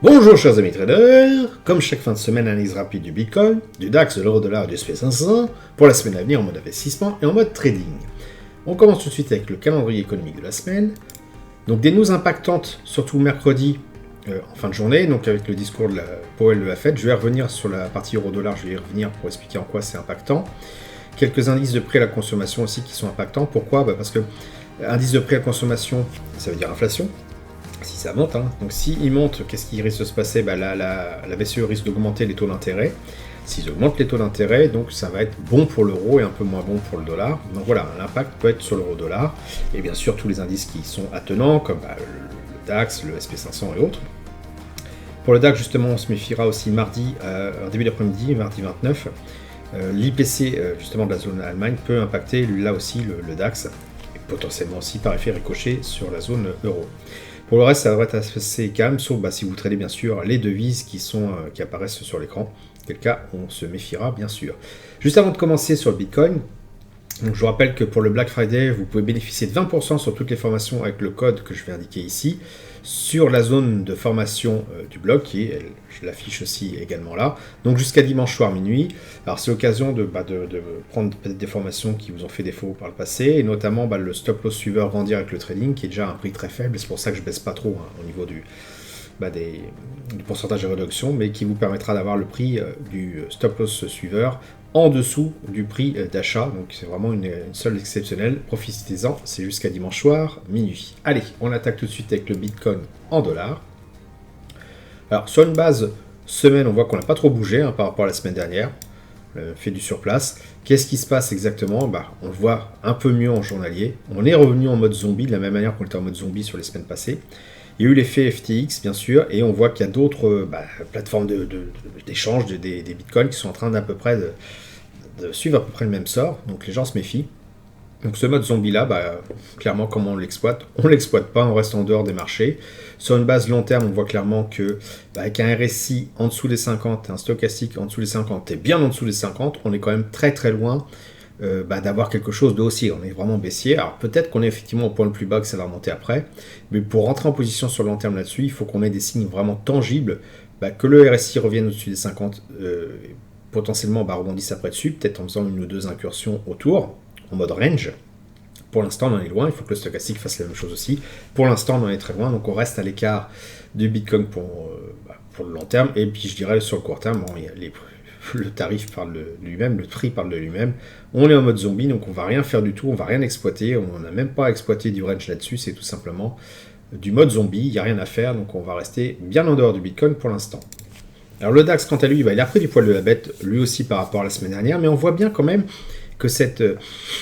Bonjour chers amis traders, comme chaque fin de semaine analyse rapide du Bitcoin, du DAX, de l'euro-dollar et du SP500 pour la semaine à venir en mode investissement et en mode trading. On commence tout de suite avec le calendrier économique de la semaine. Donc des news impactantes, surtout mercredi en fin de journée, donc avec le discours de la Powell de la Fed. Je vais revenir sur la partie euro-dollar, je vais y revenir pour expliquer en quoi c'est impactant. Quelques indices de prix à la consommation aussi qui sont impactants. Pourquoi ? Parce que indice de prix à la consommation, ça veut dire inflation. Si ça monte, donc s'il monte, qu'est-ce qui risque de se passer ? La BCE risque d'augmenter les taux d'intérêt. S'ils augmentent les taux d'intérêt, donc ça va être bon pour l'euro et un peu moins bon pour le dollar. Donc voilà, l'impact peut être sur l'euro-dollar. Et bien sûr, tous les indices qui sont attenants, comme le DAX, le SP500 et autres. Pour le DAX, justement, on se méfiera aussi mardi, en début d'après-midi, mardi 29. L'IPC, justement, de la zone Allemagne peut impacter, là aussi, le DAX. Et potentiellement aussi, par effet ricochet, sur la zone euro. Pour le reste, ça devrait être assez calme, sauf si vous tradez bien sûr les devises qui apparaissent sur l'écran. Quel cas, on se méfiera bien sûr. Juste avant de commencer sur le Bitcoin, donc je vous rappelle que pour le Black Friday, vous pouvez bénéficier de 20% sur toutes les formations avec le code que je vais indiquer ici, sur la zone de formation du blog, je l'affiche aussi également là, donc jusqu'à dimanche soir minuit. Alors c'est l'occasion de prendre peut-être des formations qui vous ont fait défaut par le passé, et notamment le stop loss suiveur grandir avec le trading, qui est déjà à un prix très faible, c'est pour ça que je baisse pas trop au niveau du pourcentage de réduction, mais qui vous permettra d'avoir le prix du stop loss suiveur en dessous du prix d'achat, donc c'est vraiment une seule exceptionnelle, profitez-en, c'est jusqu'à dimanche soir, minuit. Allez, on attaque tout de suite avec le Bitcoin en dollars. Alors sur une base semaine, on voit qu'on n'a pas trop bougé par rapport à la semaine dernière, fait du surplace. Qu'est-ce qui se passe exactement ? On le voit un peu mieux en journalier, on est revenu en mode zombie, de la même manière qu'on était en mode zombie sur les semaines passées. Il y a eu l'effet FTX, bien sûr, et on voit qu'il y a d'autres plateformes d'échange des bitcoins qui sont en train d'à peu près de suivre à peu près le même sort, donc les gens se méfient. Donc ce mode zombie-là, clairement, comment on l'exploite ? On ne l'exploite pas, on reste en dehors des marchés. Sur une base long terme, on voit clairement que avec un RSI en dessous des 50, un stochastique en dessous des 50 et bien en dessous des 50, on est quand même très très loin d'avoir quelque chose de haussier. On est vraiment baissier. Alors peut-être qu'on est effectivement au point le plus bas, que ça va remonter après, mais pour rentrer en position sur le long terme là-dessus, il faut qu'on ait des signes vraiment tangibles, que le RSI revienne au-dessus des 50, potentiellement rebondisse après dessus, peut-être en faisant une ou deux incursions autour, en mode range. Pour l'instant, on en est loin, il faut que le stochastique fasse la même chose aussi. Pour l'instant, on en est très loin, donc on reste à l'écart du Bitcoin pour le long terme, et puis je dirais sur le court terme, le tarif parle de lui-même, le prix parle de lui-même. On est en mode zombie, donc on va rien faire du tout, on va rien exploiter, on n'a même pas exploité du range là-dessus, c'est tout simplement du mode zombie, il n'y a rien à faire, donc on va rester bien en dehors du Bitcoin pour l'instant. Alors le DAX, quant à lui, il a pris du poil de la bête, lui aussi par rapport à la semaine dernière, mais on voit bien quand même que cette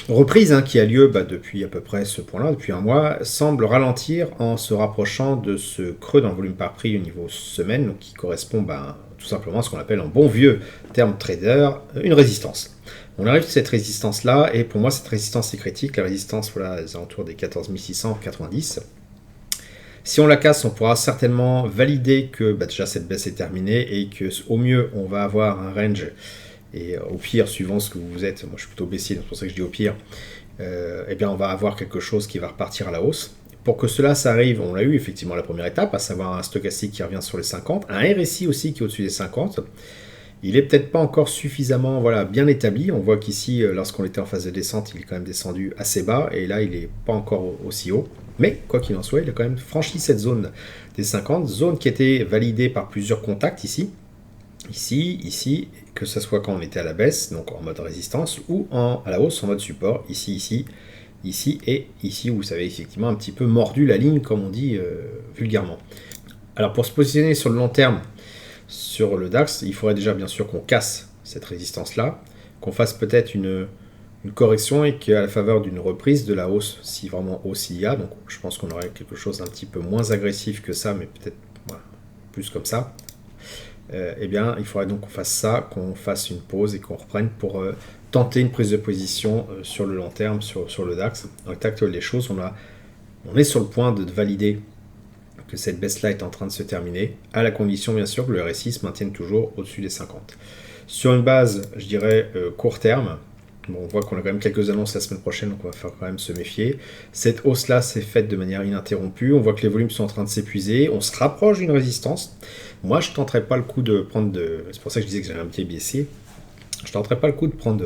reprise qui a lieu depuis à peu près ce point-là, depuis un mois, semble ralentir en se rapprochant de ce creux dans le volume par prix au niveau semaine, donc qui correspond tout simplement à ce qu'on appelle en bon vieux terme trader, une résistance. On arrive à cette résistance-là, et pour moi cette résistance est critique, la résistance aux alentours des 14 690. Si on la casse, on pourra certainement valider que déjà cette baisse est terminée, et que au mieux on va avoir un range, et au pire, suivant ce que vous êtes, moi je suis plutôt baissier, donc c'est pour ça que je dis au pire, on va avoir quelque chose qui va repartir à la hausse. Pour que cela s'arrive, on l'a eu effectivement la première étape, à savoir un stochastique qui revient sur les 50, un RSI aussi qui est au-dessus des 50. Il n'est peut-être pas encore suffisamment bien établi. On voit qu'ici, lorsqu'on était en phase de descente, il est quand même descendu assez bas, et là il n'est pas encore aussi haut. Mais quoi qu'il en soit, il a quand même franchi cette zone des 50, zone qui était validée par plusieurs contacts ici, que ce soit quand on était à la baisse, donc en mode résistance, ou à la hausse en mode support, ici et ici, où vous avez effectivement un petit peu mordu la ligne, comme on dit vulgairement. Alors pour se positionner sur le long terme, sur le DAX, il faudrait déjà bien sûr qu'on casse cette résistance-là, qu'on fasse peut-être une correction, et qu'à la faveur d'une reprise de la hausse, si vraiment hausse il y a, donc je pense qu'on aurait quelque chose d'un petit peu moins agressif que ça, mais peut-être plus comme ça. Il faudrait donc qu'on fasse ça, qu'on fasse une pause et qu'on reprenne pour tenter une prise de position sur le long terme, sur le DAX. Dans l'état actuel des choses, on est sur le point de valider que cette baisse-là est en train de se terminer, à la condition bien sûr que le RSI se maintienne toujours au-dessus des 50. Sur une base, je dirais, court terme, Bon, on voit qu'on a quand même quelques annonces la semaine prochaine, donc on va faire quand même se méfier. Cette hausse-là s'est faite de manière ininterrompue. On voit que les volumes sont en train de s'épuiser. On se rapproche d'une résistance. Moi, je ne tenterai pas le coup de prendre de... C'est pour ça que je disais que j'avais un pied baissier. Je ne tenterai pas le coup de prendre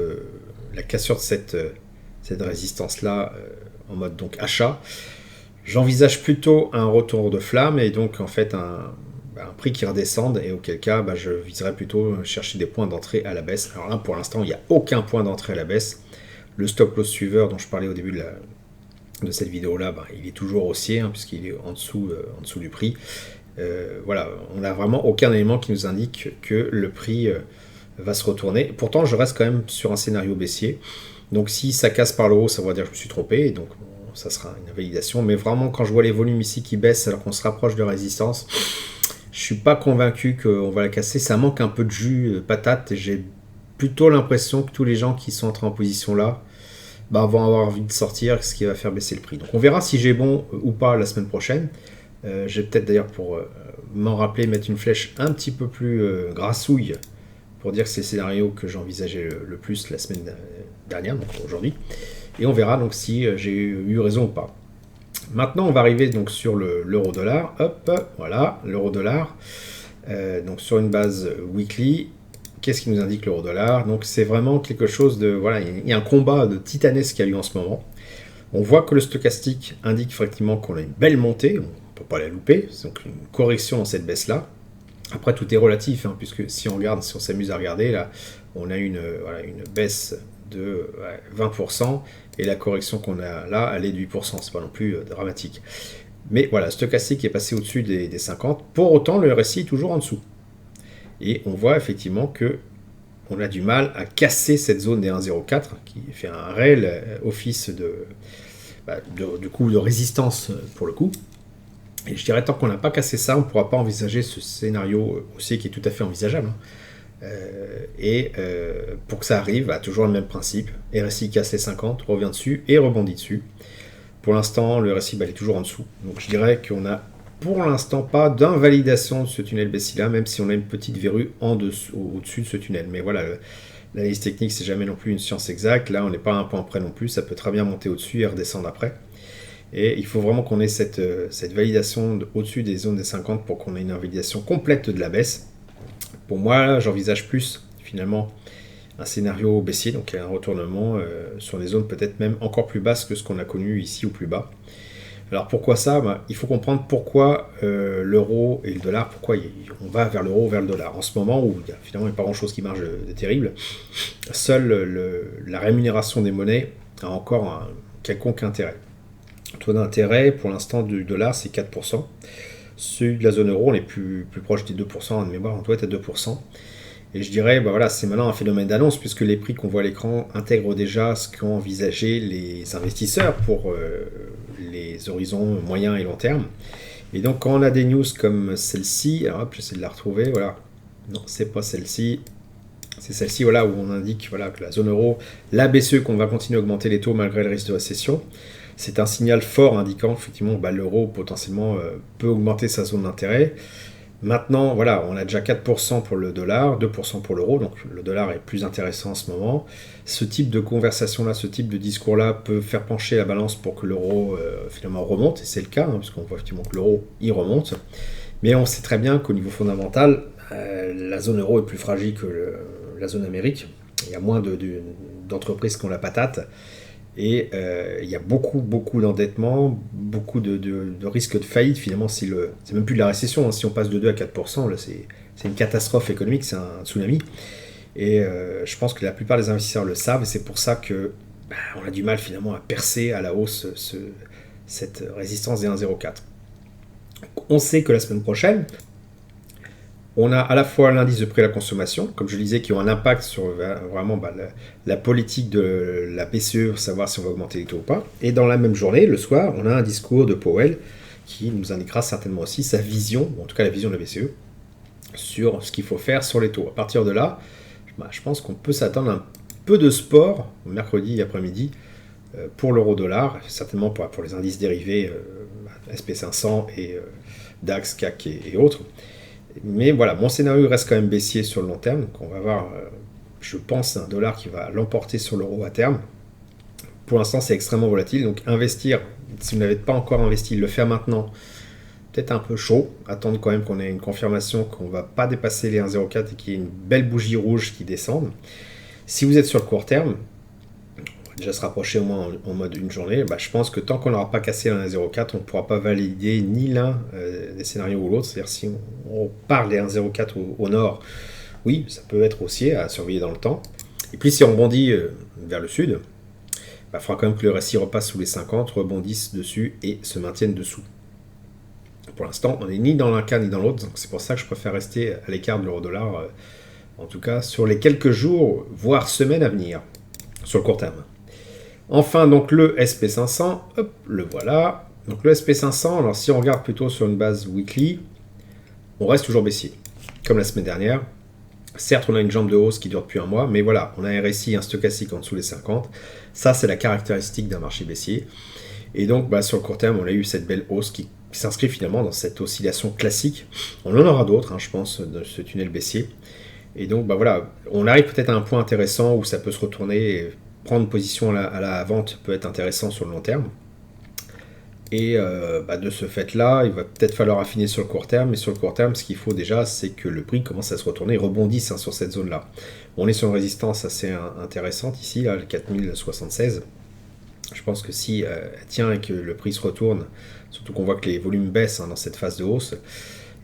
la cassure de cette résistance-là en mode donc achat. J'envisage plutôt un retour de flamme et donc en fait un prix qui redescende, et auquel cas je viserais plutôt chercher des points d'entrée à la baisse. Alors là, pour l'instant, il n'y a aucun point d'entrée à la baisse. Le stop loss suiveur dont je parlais au début de cette vidéo-là, il est toujours haussier, puisqu'il est en dessous du prix. Voilà, on n'a vraiment aucun élément qui nous indique que le prix va se retourner. Pourtant, je reste quand même sur un scénario baissier. Donc si ça casse par le haut, ça va dire que je me suis trompé, et donc ça sera une validation. Mais vraiment, quand je vois les volumes ici qui baissent alors qu'on se rapproche de résistance, je suis pas convaincu qu'on va la casser. Ça manque un peu de jus patate. J'ai plutôt l'impression que tous les gens qui sont entrés en position là vont avoir envie de sortir, ce qui va faire baisser le prix. Donc on verra si j'ai bon ou pas la semaine prochaine. J'ai peut-être d'ailleurs, pour m'en rappeler, mettre une flèche un petit peu plus grassouille pour dire que c'est le scénario que j'envisageais le plus la semaine dernière, donc aujourd'hui. Et on verra donc si j'ai eu raison ou pas. Maintenant, on va arriver donc sur l'euro-dollar. Hop, voilà, l'euro-dollar. Donc sur une base weekly. Qu'est-ce qui nous indique l'euro-dollar? Donc c'est vraiment quelque chose de... Voilà, il y a un combat de titanesque qui a lieu en ce moment. On voit que le stochastique indique effectivement qu'on a une belle montée. On ne peut pas la louper. C'est donc une correction dans cette baisse-là. Après, tout est relatif, puisque si on s'amuse à regarder, là, on a une baisse de 20%, et la correction qu'on a là, elle est de 8%, c'est pas non plus dramatique. Mais voilà, stochastique est passé au-dessus des 50, pour autant le RSI est toujours en dessous. Et on voit effectivement que on a du mal à casser cette zone des 1,04, qui fait un réel office de résistance pour le coup. Et je dirais, tant qu'on n'a pas cassé ça, on ne pourra pas envisager ce scénario haussier qui est tout à fait envisageable. Pour que ça arrive, toujours le même principe. RSI casse les 50, revient dessus et rebondit dessus. Pour l'instant, le RSI est toujours en dessous. Donc je dirais qu'on n'a pour l'instant pas d'invalidation de ce tunnel baissier-là, même si on a une petite verrue au-dessus de ce tunnel. Mais voilà, l'analyse technique, c'est jamais non plus une science exacte. Là, on n'est pas à un point près non plus. Ça peut très bien monter au-dessus et redescendre après. Et il faut vraiment qu'on ait cette validation au-dessus des zones des 50 pour qu'on ait une validation complète de la baisse. Pour moi, j'envisage plus, finalement, un scénario baissier, donc un retournement sur des zones peut-être même encore plus basses que ce qu'on a connu ici ou plus bas. Alors pourquoi ça? Il faut comprendre pourquoi l'euro et le dollar, pourquoi on va vers l'euro ou vers le dollar. En ce moment où finalement il n'y a pas grand-chose qui marche de terrible, seule la rémunération des monnaies a encore un quelconque intérêt. Le taux d'intérêt, pour l'instant, du dollar, c'est 4%. Celui de la zone euro, on est plus proche des 2%, de mémoire, on doit être à 2%. Et je dirais, c'est maintenant un phénomène d'annonce, puisque les prix qu'on voit à l'écran intègrent déjà ce qu'ont envisagé les investisseurs pour les horizons moyen et long terme. Et donc, quand on a des news comme celle-ci, alors hop, j'essaie de la retrouver, voilà. Non, c'est pas celle-ci. C'est celle-ci, voilà, où on indique que la zone euro, la BCE, qu'on va continuer à augmenter les taux malgré le risque de récession. C'est un signal fort indiquant effectivement l'euro potentiellement peut augmenter sa zone d'intérêt. Maintenant, voilà, on a déjà 4% pour le dollar, 2% pour l'euro, donc le dollar est plus intéressant en ce moment. Ce type de conversation-là, ce type de discours-là peut faire pencher la balance pour que l'euro finalement remonte, et c'est le cas, parce qu'on voit effectivement que l'euro y remonte. Mais on sait très bien qu'au niveau fondamental, la zone euro est plus fragile que la zone Amérique. Il y a moins d'entreprises qui ont la patate. Et il y a beaucoup d'endettement, beaucoup de risques de faillite. Finalement, c'est même plus de la récession. Si on passe de 2 à 4%, là, c'est une catastrophe économique, c'est un tsunami. Et je pense que la plupart des investisseurs le savent, et c'est pour ça que on a du mal finalement à percer à la hausse cette résistance des 1,04. On sait que la semaine prochaine, on a à la fois l'indice de prix à la consommation, comme je le disais, qui ont un impact sur vraiment la politique de la BCE, savoir si on va augmenter les taux ou pas. Et dans la même journée, le soir, on a un discours de Powell qui nous indiquera certainement aussi sa vision, ou en tout cas la vision de la BCE, sur ce qu'il faut faire sur les taux. À partir de là, je pense qu'on peut s'attendre à un peu de sport mercredi après-midi pour l'euro-dollar, certainement pour les indices dérivés SP500 et DAX, CAC et autres. Mais voilà, mon scénario reste quand même baissier sur le long terme, donc on va voir je pense, un dollar qui va l'emporter sur l'euro à terme. Pour l'instant, c'est extrêmement volatile, donc investir, si vous n'avez pas encore investi, le faire maintenant, peut-être un peu chaud. Attendre quand même qu'on ait une confirmation qu'on ne va pas dépasser les 1,04 et qu'il y ait une belle bougie rouge qui descende. Si vous êtes sur le court terme, on va déjà se rapprocher au moins en mode une journée, je pense que tant qu'on n'aura pas cassé un 1,04, on ne pourra pas valider ni l'un des scénarios ou l'autre. C'est-à-dire si on parle des 1,04 au nord, oui, ça peut être haussier à surveiller dans le temps. Et puis si on rebondit vers le sud, il faudra quand même que le RSI repasse sous les 50, rebondisse dessus et se maintienne dessous. Pour l'instant, on n'est ni dans l'un cas ni dans l'autre, donc c'est pour ça que je préfère rester à l'écart de l'euro-dollar, en tout cas sur les quelques jours, voire semaines à venir, sur le court terme. Enfin, donc le SP500, hop, le voilà. Donc le SP500, alors si on regarde plutôt sur une base weekly, on reste toujours baissier, comme la semaine dernière. Certes, on a une jambe de hausse qui dure depuis un mois, mais voilà, on a un RSI, un stochastique en dessous des 50. Ça, c'est la caractéristique d'un marché baissier. Et donc, sur le court terme, on a eu cette belle hausse qui s'inscrit finalement dans cette oscillation classique. On en aura d'autres, je pense, de ce tunnel baissier. Et donc, voilà, on arrive peut-être à un point intéressant où ça peut se retourner et prendre position à la vente peut être intéressant sur le long terme. Et de ce fait-là, il va peut-être falloir affiner sur le court terme. Mais sur le court terme, ce qu'il faut déjà, c'est que le prix commence à se retourner et rebondisse sur cette zone-là. On est sur une résistance assez intéressante ici, là, le 4076. Je pense que si elle tient et que le prix se retourne, surtout qu'on voit que les volumes baissent dans cette phase de hausse,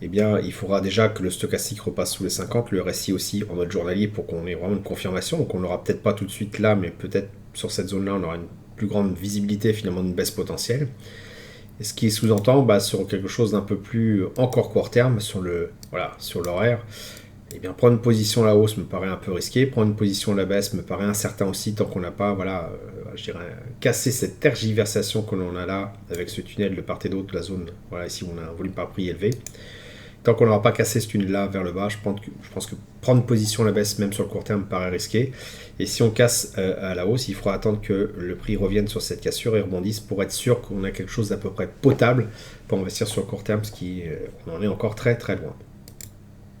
eh bien, il faudra déjà que le stochastique repasse sous les 50, le RSI aussi en mode journalier pour qu'on ait vraiment une confirmation. Donc on n'aura peut-être pas tout de suite là, mais peut-être sur cette zone-là, on aura une plus grande visibilité finalement d'une baisse potentielle. Et ce qui sous-entend sur quelque chose d'un peu plus encore court terme, sur l'horaire, eh bien, prendre une position à la hausse me paraît un peu risqué, prendre une position à la baisse me paraît incertain aussi, tant qu'on n'a pas, cassé cette tergiversation que l'on a là, avec ce tunnel de part et d'autre de la zone, ici on a un volume par prix élevé. Tant qu'on n'aura pas cassé ce tunnel-là vers le bas, je pense que prendre une position à la baisse, même sur le court terme, me paraît risqué. Et si on casse à la hausse, il faudra attendre que le prix revienne sur cette cassure et rebondisse pour être sûr qu'on a quelque chose d'à peu près potable pour investir sur le court terme, on en est encore très très loin.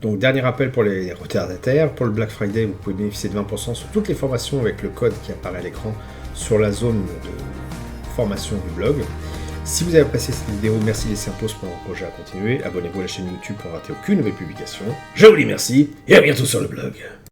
Donc dernier rappel pour les retardataires, pour le Black Friday, vous pouvez bénéficier de 20% sur toutes les formations avec le code qui apparaît à l'écran sur la zone de formation du blog. Si vous avez apprécié cette vidéo, merci de laisser un pouce pour m'encourager à continuer. Abonnez-vous à la chaîne YouTube pour ne rater aucune nouvelle publication. Je vous dis merci et à bientôt sur le blog.